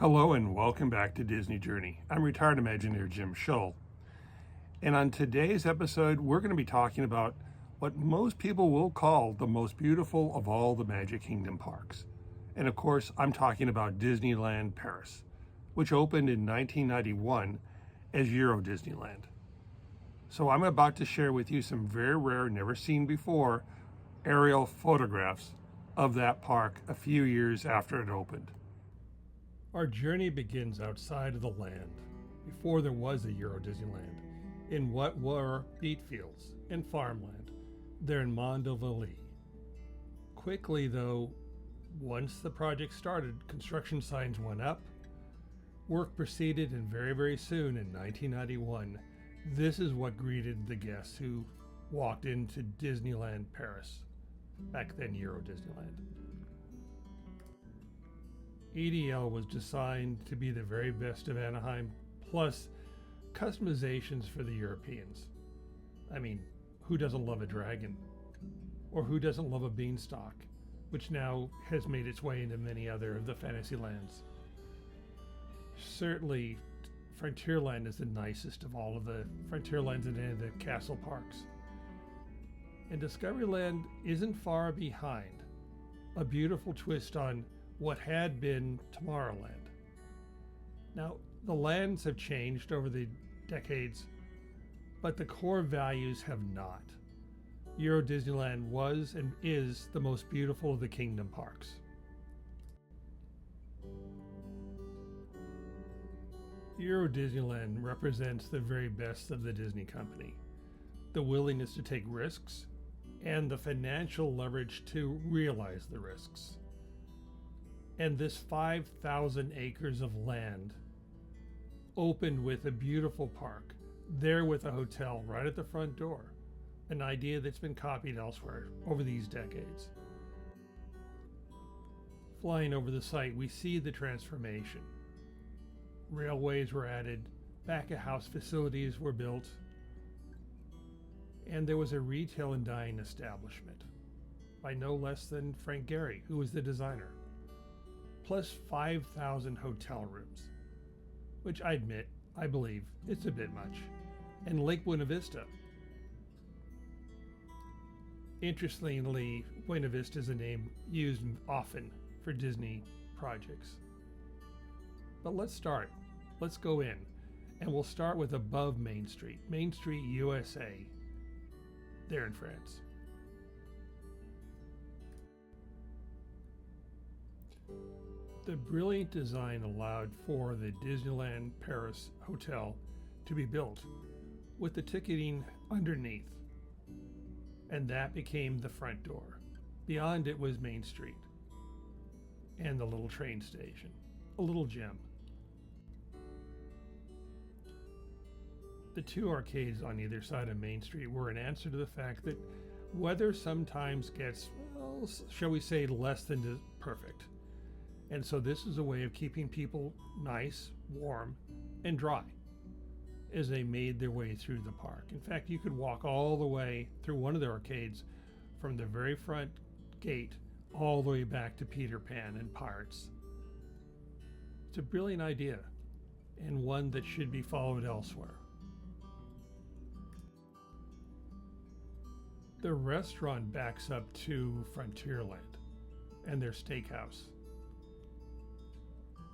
Hello and welcome back to Disney Journey. I'm retired Imagineer Jim Shull. And on today's episode, we're going to be talking about what most people will call the most beautiful of all the Magic Kingdom parks. And of course, I'm talking about Disneyland Paris, which opened in 1991 as Euro Disneyland. So I'm about to share with you some very rare, never seen before, aerial photographs of that park a few years after it opened. Our journey begins outside of the land, before there was a Euro Disneyland, in what were beet fields and farmland there in Mondovili. Quickly though, once the project started, construction signs went up, work proceeded, and very soon in 1991, this is what greeted the guests who walked into Disneyland Paris, back then Euro Disneyland. EDL was designed to be the very best of Anaheim, plus customizations for the Europeans. I mean, who doesn't love a dragon? Or who doesn't love a beanstalk, which now has made its way into many other of the fantasy lands? Certainly, Frontierland is the nicest of all of the Frontierlands and any of the castle parks. And Discoveryland isn't far behind. A beautiful twist on what had been Tomorrowland. Now, the lands have changed over the decades, but the core values have not. Euro Disneyland was and is the most beautiful of the Kingdom parks. Euro Disneyland represents the very best of the Disney company, the willingness to take risks, and the financial leverage to realize the risks. And this 5,000 acres of land opened with a beautiful park, there with a hotel right at the front door, an idea that's been copied elsewhere over these decades. Flying over the site, we see the transformation. Railways were added, back-of-house facilities were built, and there was a retail and dining establishment by no less than Frank Gehry, who was the designer, plus 5,000 hotel rooms, which I admit, I believe, it's a bit much, and Lake Buena Vista. Interestingly, Buena Vista is a name used often for Disney projects. But let's start. Let's go in, and we'll start with above Main Street USA, there in France. The brilliant design allowed for the Disneyland Paris Hotel to be built with the ticketing underneath, and that became the front door. Beyond it was Main Street and the little train station, a little gem. The two arcades on either side of Main Street were an answer to the fact that weather sometimes gets, well, shall we say, less than perfect. And so this is a way of keeping people nice, warm, and dry as they made their way through the park. In fact, you could walk all the way through one of the arcades from the very front gate all the way back to Peter Pan and Pirates. It's a brilliant idea, and one that should be followed elsewhere. The restaurant backs up to Frontierland and their steakhouse,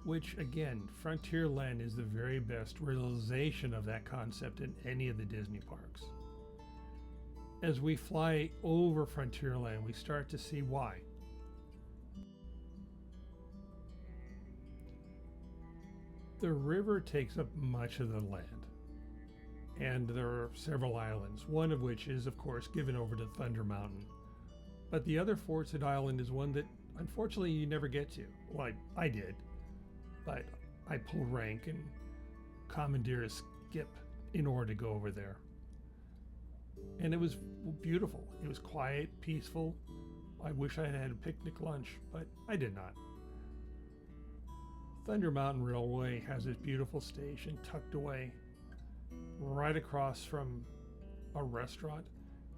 which again, Frontierland is the very best realization of that concept in any of the Disney parks. As we fly over Frontierland, we start to see why. The river takes up much of the land, and there are several islands, one of which is, of course, given over to Thunder Mountain. But the other Fortsed Island is one that, unfortunately, you never get to. Well, I did. But I pull rank and commandeer a skip in order to go over there. And it was beautiful. It was quiet, peaceful. I wish I had a picnic lunch, but I did not. Thunder Mountain Railway has this beautiful station tucked away right across from a restaurant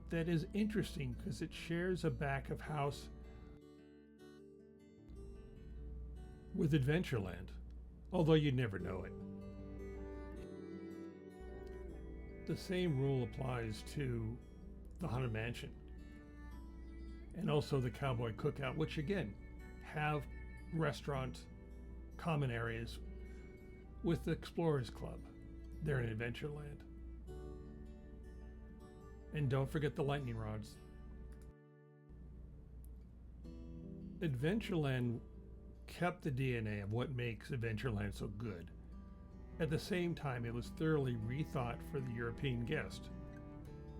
that is interesting because it shares a back of house with Adventureland. although you'd never know it. The same rule applies to the Haunted Mansion and also the Cowboy Cookout, which again have restaurant common areas with the Explorers Club. They're in Adventureland. And don't forget the lightning rods. Adventureland kept the DNA of what makes Adventureland so good. At the same time, it was thoroughly rethought for the European guest.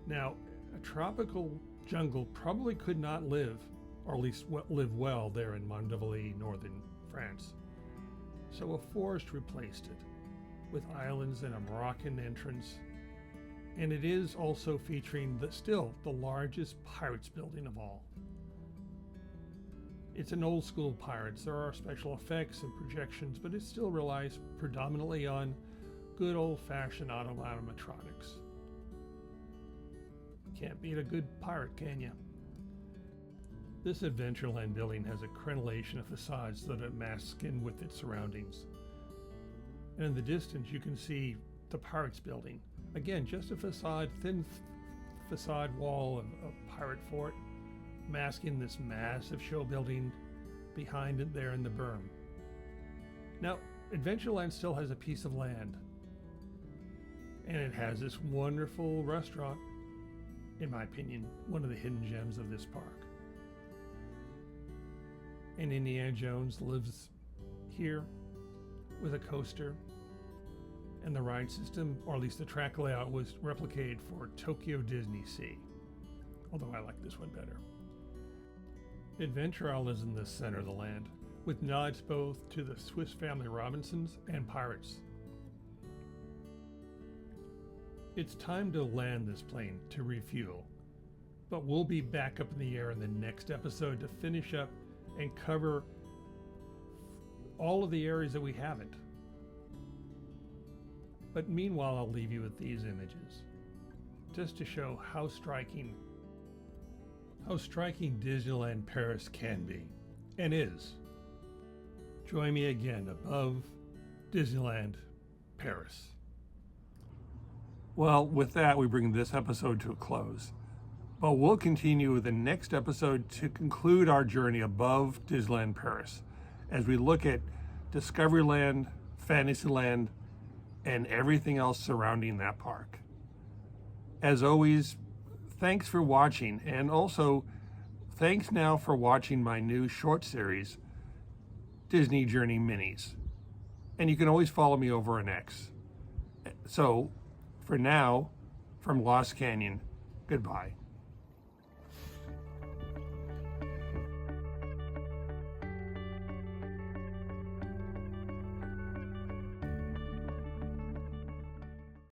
Now, a tropical jungle probably could not live, or at least live well, there in Mandeville, northern France. So a forest replaced it, with islands and a Moroccan entrance. And it is also featuring still the largest Pirates building of all. It's an old school Pirates. There are special effects and projections, but it still relies predominantly on good old fashioned animatronics. Can't beat a good pirate, can you? This Adventureland building has a crenellation of facades that are masked in with its surroundings. And in the distance you can see the Pirates building. Again, just a facade, thin facade wall of a pirate fort, masking this massive show building behind it there in the berm. Now, Adventureland still has a piece of land, and it has this wonderful restaurant, in my opinion, one of the hidden gems of this park. And Indiana Jones lives here with a coaster, and the ride system, or at least the track layout, was replicated for Tokyo Disney Sea, although I like this one better. Adventure Isle is in the center of the land, with nods both to the Swiss Family Robinsons and Pirates. It's time to land this plane to refuel, but we'll be back up in the air in the next episode to finish up and cover all of the areas that we haven't. But meanwhile, I'll leave you with these images, just to show how striking Disneyland Paris can be, and is. Join me again above Disneyland Paris. Well, with that, we bring this episode to a close. But we'll continue with the next episode to conclude our journey above Disneyland Paris as we look at Discoveryland, Fantasyland, and everything else surrounding that park. As always, thanks for watching, and also thanks now for watching my new short series, Disney Journey Minis. And you can always follow me over on X. So, for now, from Lost Canyon, goodbye.